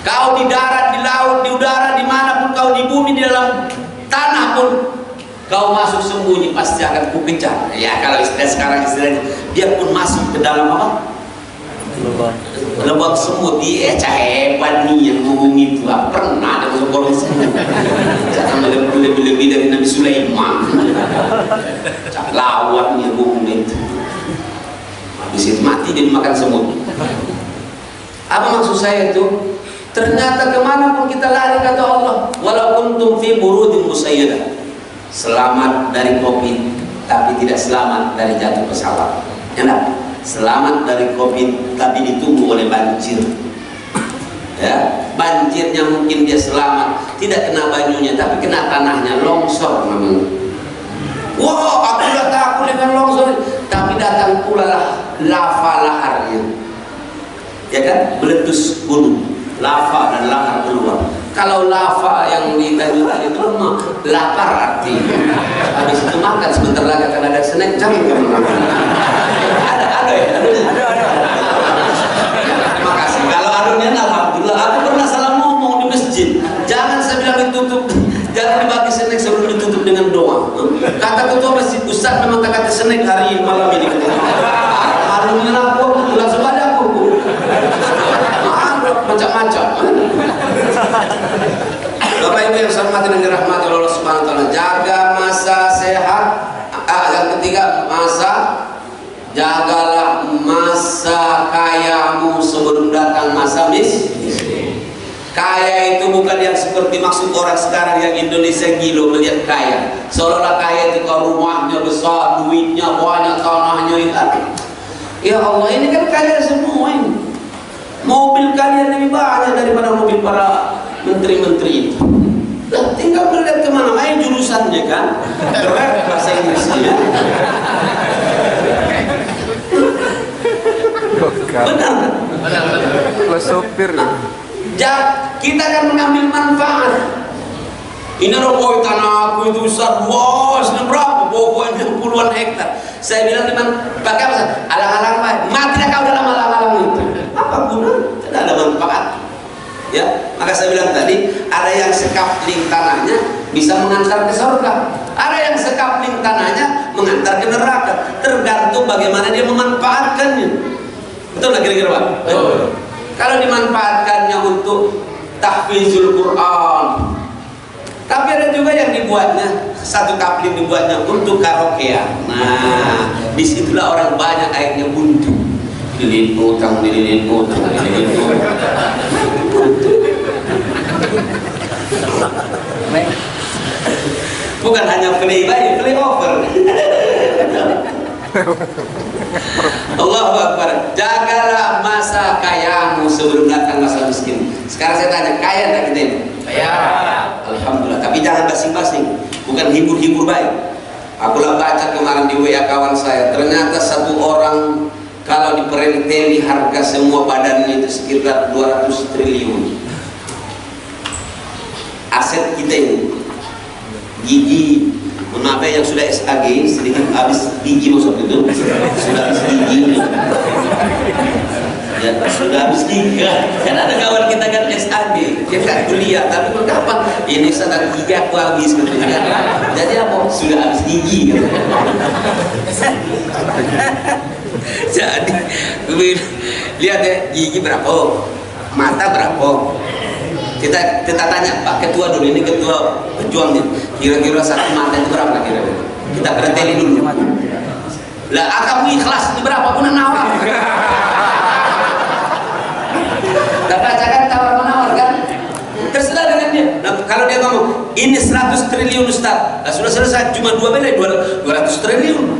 Kau di darat, di laut, di udara, dimanapun kau, di bumi, di dalam tanah pun, kau masuk sembunyi pasti akan kukejar. Ya kalau istilah sekarang istilahnya, dia pun masuk ke dalam apa? Lubang semut. Dia hebat nih yang ngomong itu. Pernah ada masuk lubang semut. Jangan lebih-lebih dari Nabi Sulaiman. Lawan yang ngomong itu. Habis itu mati dia dimakan semut. Apa maksud saya itu? Ternyata kemanapun kita lari kata Allah, walau kuntum fi burudin musayyadah, selamat dari COVID, tapi tidak selamat dari jatuh pesawat. Enak? Selamat dari COVID, tapi ditunggu oleh banjir. Ya, banjirnya mungkin dia selamat, tidak kena banyunya, tapi kena tanahnya, longsor namanya. Wah, aku sudah takut dengan longsor, tapi datang pula lah lava laharnya. Ya kan, meletus gunung, lava dan lahar keluar. Kalau lava yang ditayukan itu mah lapar artinya. Habis itu makan sebentar lagi akan ada snack, jangan kamu makan. Ada ya? Ada. Terima kasih. Kalau adunya alhamdulillah. Aku pernah salah ngomong di masjid. Jangan saya bilang ditutup, jangan dibagi snack sebelum ditutup dengan doa. Kata ketua masjid, Ustaz memang tak kata snack hari malam ini. Adunya aku langsung pada aku. Macam-macam. Bapak Ibu yang saya hormati dan dirahmati Allah Subhanahu wa taala, jaga masa sehat. Yang ketiga, jagalah masa kayamu sebelum datang masa miskin. Kaya itu bukan yang seperti maksud orang sekarang yang Indonesia gila melihat kaya. Seolah-olah kaya itu kalau rumahnya besar, duitnya banyak, tanahnya itu. Ya Allah, ini kan kaya semua ini. Mobil kalian lebih banyak daripada mobil para menteri-menteri itu. Nah, tinggal melihat kemana main jurusannya kan, keren bahasa Inggrisnya. Benar. Plus sopir. Kita akan mengambil manfaat. Ini rokok tanah aku itu besar, bos, berapa? Pokoknya puluhan hektar. Saya bilang teman, pakai apa? Alang-alang baik. Matilah kau dalam alang-alang itu. Apa guna? Tidak ada manfaat. Ya, maka saya bilang tadi, ada yang sekapling tanahnya bisa mengantar ke surga, ada yang sekapling tanahnya mengantar ke neraka. Tergantung bagaimana dia memanfaatkannya. Betul nggak kira-kira Pak? Betul. Kalau dimanfaatkannya untuk tahfizul Quran, tapi ada juga yang dibuatnya, satu kapling dibuatnya untuk karaokean. Nah, disitulah orang banyak akhirnya buntu. Dililin utang. Bukan hanya play over. Allahu Akbar. Jagalah masa kayamu sebelum datang masa miskin. Sekarang saya tanya, kaya tak kita ini? Kaya. Alhamdulillah. Tapi jangan basing-basing. Bukan hibur-hibur baik. Akulah baca kemarin di WA kawan saya. Ternyata satu orang kalau diperinteli harga semua badannya itu sekitar 200 triliun. Aset kita ini, gigi, menapa yang sudah SAG sedikit habis gigi maksud itu, sudah habis gigi, ya sudah habis gigi. Kan ada kawan kita kan SAG, dia kan kuliah, tapi kapan? Ini sedang gigi aku habis gitu kan. Jadi apa? Sudah habis gigi. Gitu. Jadi lihat ya, gigi berapa, mata berapa. Kita tanya Pak Ketua dulu, ini Ketua pejuang nih, kira-kira satu mata itu berapa kira-kira? Kita preteli dulu. Lah kamu ikhlas itu berapa pun nawar. Dan bacakan tawar menawar kan? Terserah dengan dia. Nah, kalau dia ngomong ini 100 triliun Ustaz, nah, sudah selesai, cuma 200 triliun.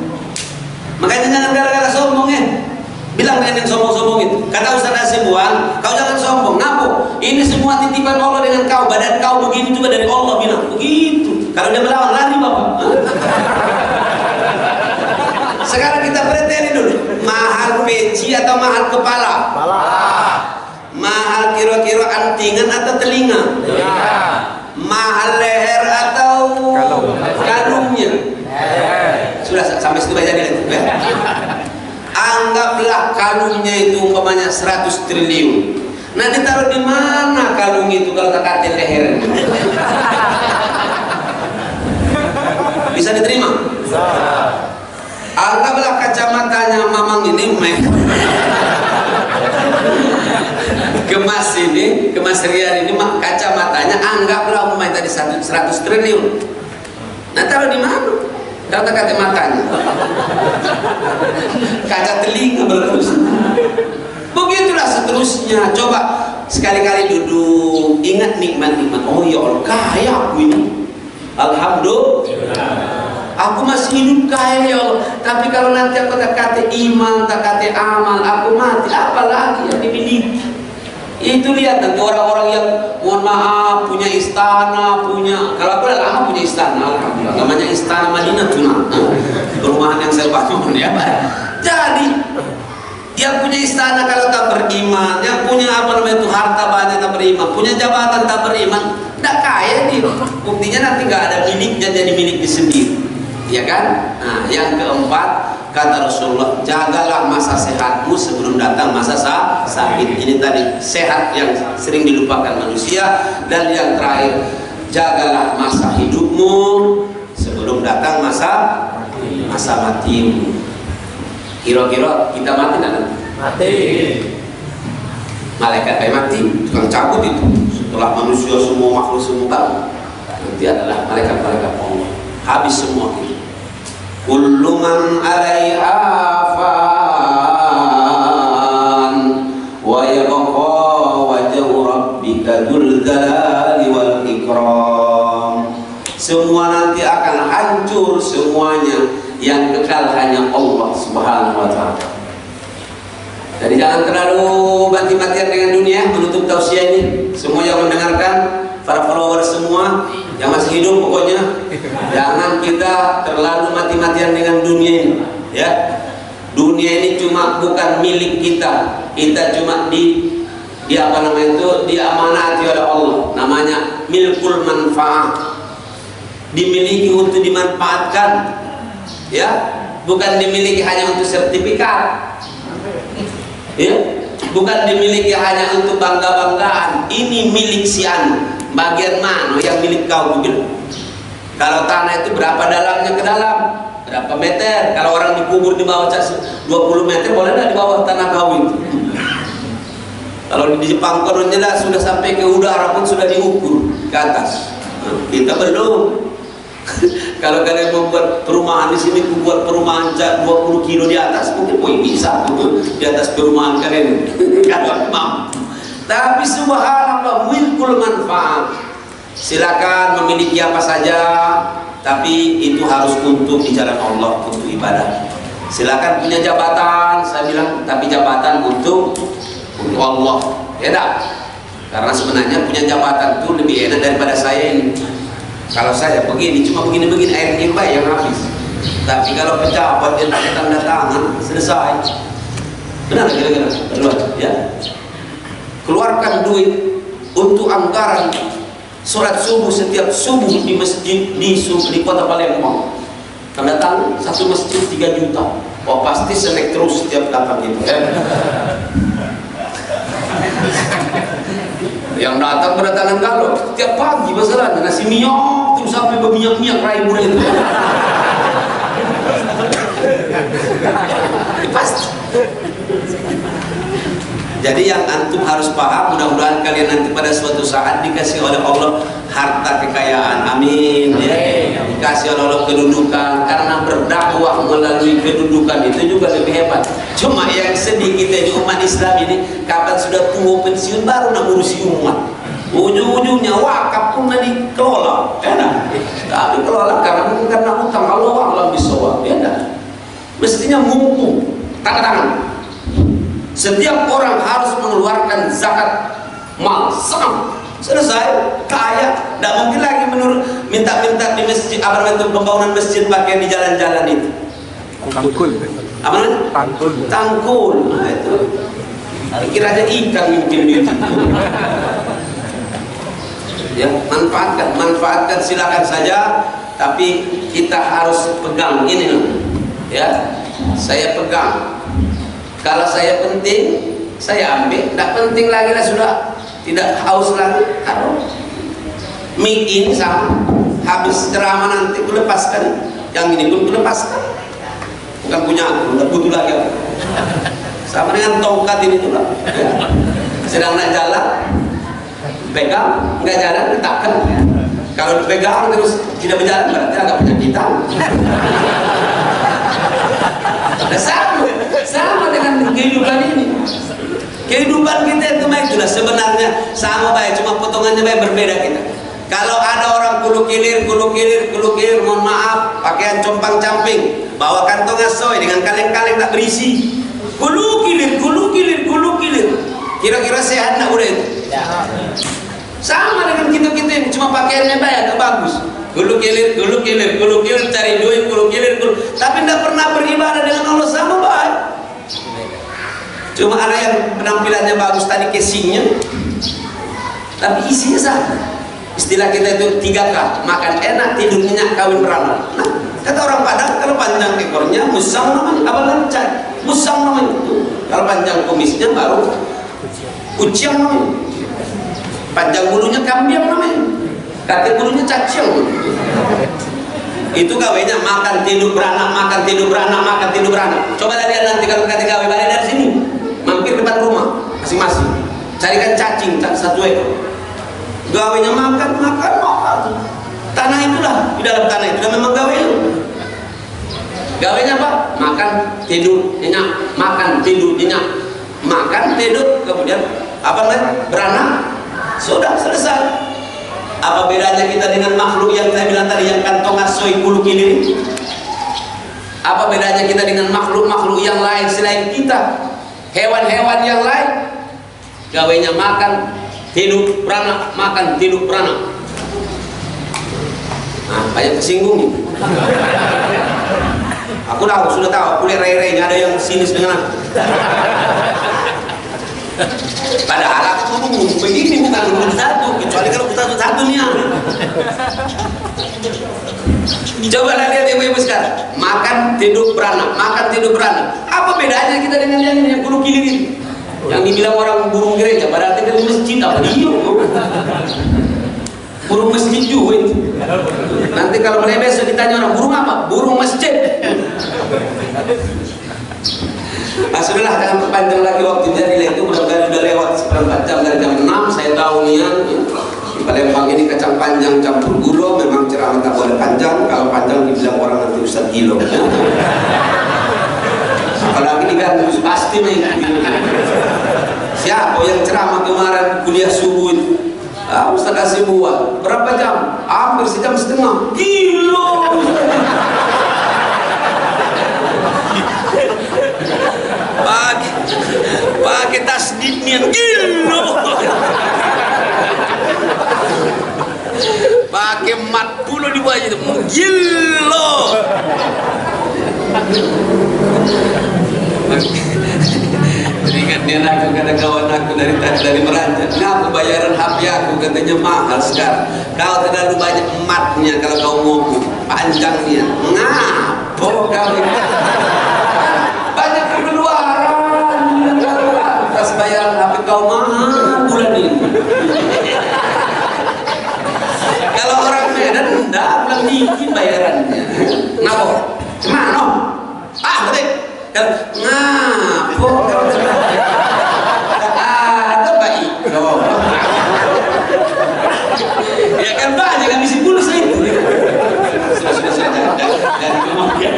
Makanya jangan gara-gara sombong ya. Bilang dengan yang sombong-sombong itu, kata Ustaz Hasibuan, kau jangan sombong, ngaku ini semua titipan Allah dengan kau, badan kau begini juga dari Allah, bilang begitu. Kalau dia melawan, lari Bapak. Sekarang kita preteli dulu, mahal peci atau mahal kepala? Mahal kira-kira antingan atau telinga? Mahal leher atau kalungnya? Sudah sampai situ baca dulu ya. Anggaplah kalungnya itu umpamanya 100 triliun. Nah, ditaruh di mana kalung itu kalau tak kata leher? Bisa diterima? Anggaplah kacamatanya Mamang ini kemas Rian ini kacamatanya anggaplah umpamanya tadi 100 triliun. Nah, taruh di mana? Kalau tak kata matanya, kaca telinga berterus. Begitulah seterusnya. Coba sekali-kali duduk, ingat nikmat-nikmat. Oh ya Allah, kaya aku ini. Alhamdulillah. Aku masih hidup kaya ya Allah. Tapi kalau nanti aku tak kata iman, tak kata amal, aku mati. Apa lagi yang dimiliki? Itu lihat nanti orang-orang yang mohon maaf punya istana, kalau aku udah lama punya istana, alhamdulillah. Namanya Istana Madinah Tuna, perumahan yang saya bangun ya. Jadi yang punya istana kalau tak beriman, yang punya apa namanya itu harta banyak tak beriman, punya jabatan tak beriman, tidak kaya dia. Buktinya nanti nggak ada miliknya jadi milik sendiri, ya kan? Nah, yang keempat kata Rasulullah, jagalah masa sehatmu sebelum datang masa sakit. Ini tadi sehat yang sering dilupakan manusia. Dan yang terakhir, jagalah masa hidupmu sebelum datang masa matimu. Kira-kira kita mati tidak? Mati. Malaikat kayak mati, tukang cabut itu. Setelah manusia semua makhluk semua baru, nanti adalah malaikat-malaikat Allah. Habis semua itu. Kullu man 'alaiha fan wa yabqa wajhu rabbika dzul jalali wal ikram. Semua nanti akan hancur semuanya, yang kekal hanya Allah Subhanahu wa taala. Jadi jangan terlalu mati-matian dengan dunia. Menutup tausiah ini, semua yang mendengarkan, para follower semua yang masih hidup, pokoknya jangan kita terlalu mati-matian dengan dunia ini, ya. Dunia ini cuma bukan milik kita. Kita cuma di apa namanya itu, diamanati oleh Allah. Namanya milkul manfaat. Dimiliki untuk dimanfaatkan, ya, bukan dimiliki hanya untuk sertifikat, ya, bukan dimiliki hanya untuk bangga-banggaan. Ini milik si anu. Bagian mana yang milik kau begitu? Kalau tanah itu berapa dalamnya ke dalam? Berapa meter? Kalau orang dikubur di bawah 20 meter, boleh nggak di bawah tanah kau itu? Kalau di Jepang koronnya sudah sampai ke udara pun sudah diukur ke atas. Kita belum. Kalau kalian membuat perumahan di sini, buat perumahan 20 kilo di atas, mungkin bisa di atas perumahan kalian. Kalau mampu. Tapi subhanallah, milkul manfaat. Silakan memiliki apa saja, tapi itu harus untuk di jalan Allah, untuk ibadah. Silakan punya jabatan, saya bilang, tapi jabatan untuk Allah, ya tak? Karena sebenarnya punya jabatan itu lebih enak daripada saya ini. Kalau saya begini, cuma begini-begini, air limbah yang habis. Tapi kalau pejabat yang tanda tangan, selesai. Benar kira-kira? Ya. Keluarkan duit untuk anggaran sholat subuh setiap subuh di masjid di kota Palembang. Tanda tangan satu masjid 3 juta. Oh pasti selek terus setiap datang gitu. Yang datang berdatangan kalau tiap pagi masalahnya nasi minyak terus sampai berminyak-minyak ribu itu. Pasti. Jadi yang antum harus paham, mudah-mudahan kalian nanti pada suatu saat dikasih oleh Allah harta kekayaan, amin ya. Dikasih oleh Allah kedudukan, karena berdakwah melalui kedudukan itu juga lebih hebat. Cuma yang sedih kita di umat Islam ini, kapan sudah tua pensiun baru nak ngurusi umat. Ujung-ujungnya wakaf pun dikelola, enak. Tapi kelola karena utang, Allah a'lam bishawab, enak. Mestinya mumpung, tangan-tangan. Setiap orang harus mengeluarkan zakat mal, saham. Selesai, kaya. Tidak mungkin lagi minta-minta di masjid, apa namanya pembangunan masjid pakai di jalan-jalan itu. Tangkul. Apa namanya? Tangkul. Tangkul. Nah itu. Pikir aja ikan mungkin itu. Ya, manfaatkan silakan saja, tapi kita harus pegang ini, ya. Saya pegang Kalau saya penting, saya ambil. Tidak penting lagi lah, sudah tidak haus lagi, taruh. Mic ini sama, habis ceramah nanti ku lepaskan, yang ini pun ku lepaskan. Bukan punya aku, tidak butuh lagi aku. Sama dengan tongkat ini juga, ya. Sedang nak jalan, pegang, nggak jalan, letakkan. Kalau dipegang terus tidak berjalan, berarti agak penyakitan. Sama dengan kehidupan ini. Kehidupan kita itu itulah sebenarnya sama baik, cuma potongannya baik berbeda kita. Kalau ada orang kulu kilir, mohon maaf, pakaian compang camping, bawa kantong asoy dengan kaleng-kaleng tak berisi, kulu kilir. Kira-kira sehat nak udah itu? Sama dengan kita ini, cuma pakaiannya baik, agak bagus. Kulu kilir, cari duit, tapi tidak pernah beribadah dengan Allah sama baik. Cuma ada yang penampilannya bagus tadi, casingnya, tapi isinya sama. Istilah kita itu 3K, makan enak, tidur nyenyak, kawin beranak. Nah, kata orang Padang, kalau panjang ekornya musang namanya, apa lancai? Musang namanya. Kalau panjang kumisnya baru uciang namanya. Panjang bulunya kambiang namanya. Kaki bulunya cacing. Itu gawainya makan tidur beranak. Coba lihat nanti kalau kata gawe balik dari sini, mampir depan rumah masing-masing, carikan cacing satu ekor. Gawainya makan. Tanah itulah, di dalam tanah itu memang gawainya. Gawainya apa? Makan, tidur, nyenyak. Makan, tidur, kemudian apa namanya? Beranak. Sudah selesai. Apa bedanya kita dengan makhluk yang saya bilang tadi, yang kantong asoy kulu kilir? Apa bedanya kita dengan makhluk-makhluk yang lain selain kita? Hewan-hewan yang lain gawainya makan, tidur, beranak, makan, tidur, beranak. Nah, banyak kesinggung nih. Aku sudah tahu, aku lihat rai-rainya ada yang sinis dengan aku. Padahal aku ngomong begini, bukan urut satu, kecuali kalau satu nih. Coba lihat ibu-ibu sekarang, makan, tidur, beranak. Apa bedanya kita dengan yang kulu kilir ini? Yang dibilang orang burung gereja, padahal kita di masjid, apa dia? Burung masjid juga itu. Nanti kalau mulai besok ditanya orang, burung apa? Burung masjid. Nah, sudahlah, jangan perpanjang lagi waktu dari itu, mudah-mudahan sudah lewat seperempat jam dari jam 6. Saya tahu nian di Palembang ini kacang panjang campur gula, memang ceramah tak boleh panjang. Kalau panjang dibilang orang nanti Ustaz gilo, ya. Apalagi diganggu pasti nih. Siapa yang ceramah kemarin kuliah subuh itu? Ustaz kasih buat berapa jam? Hampir sejam setengah. Gilo. Pakai tasdid nian gilo. Pakai mat puluh di bawah itu gilo. Jadi kan dia aku kata kawan aku dari Meranjang, ngapa bayaran HP aku katanya mahal sekarang. Kau terlalu banyak matnya kalau kau ngomong panjangnya. Ngapa kau? Banyak pengeluaran. Pas bayaran HP kau mahal bulan ini. Kalau orang Medan enggak, bilang dikit bayarannya. Ngapa? Cemano? Betul. Ngapa? Ada baik. Ya kan banyak kan isi pulus itu. Sudah. Dan kemudian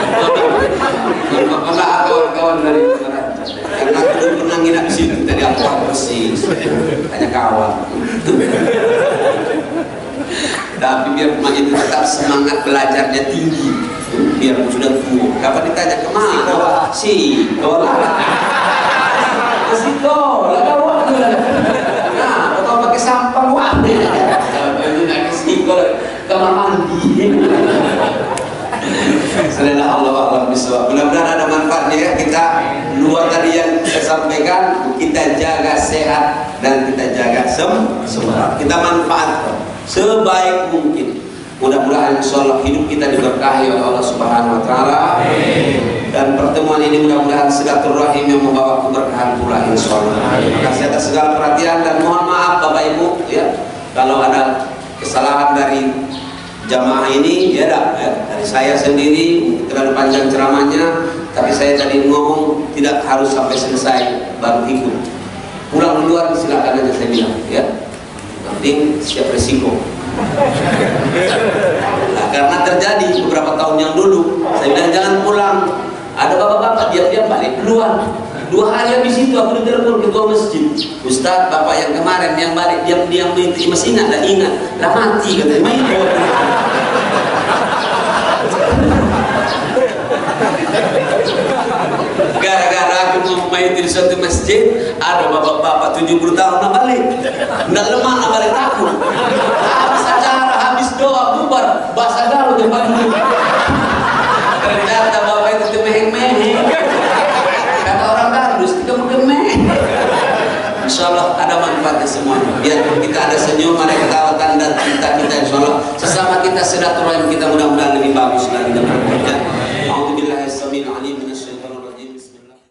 kawan-kawan dari Meranjang. Karena aku dulu pernah nginap di situ, tadi aku bersih. Hanya kawan. Tapi biar itu tetap semangat belajarnya tinggi. Biar sudah tua. Kapan ditanya kemana? Sekolah. Nah, atau pakai sampah wadah. Tidak sekolah, kamar mandi. Semoga Allah bisawab. Mudah-mudahan ada manfaatnya ya. Kita luar tadi yang saya sampaikan, kita jaga sehat dan kita jaga semangat. Kita manfaatkan sebaik mungkin. Mudah-mudahan insyaallah hidup kita diberkahi oleh Allah Subhanahu wa taala. Amin. Dan pertemuan ini mudah-mudahan silaturahim yang membawa keberkahan pula insyaallah. Terima kasih atas segala perhatian dan mohon maaf Bapak Ibu ya kalau ada kesalahan dari jamaah ini ya dari saya sendiri terlalu panjang ceramahnya, tapi saya tadi ngomong tidak harus sampai selesai baru ikut. Pulang duluan silakan aja saya bilang ya. Penting siap resiko. Nah, karena terjadi beberapa tahun yang dulu saya bilang jangan pulang. Ada bapak-bapak diam-diam balik duluan. 2 hari habis itu aku ditelepon ketua masjid. Ustaz, bapak yang kemarin yang balik diam-diam itu masih ingat lah mati katanya. Main gara-gara aku mau main di suatu masjid, ada bapak-bapak 70 tahun nak balik. Nggak lemah nak balik takut. Habis acara, habis doa bubar, bahasa gaul tempat dulu. Ternyata bapak itu meheng-meheng. Kata orang Darus, kita meh. Insyaallah ada manfaatnya semuanya. Biar kita ada senyum, ada ketawa tanda kita insyaallah. Sesama kita silaturahim kita mudah-mudahan lebih bagus lagi dan berkah. Alhamdulillah, samil alim.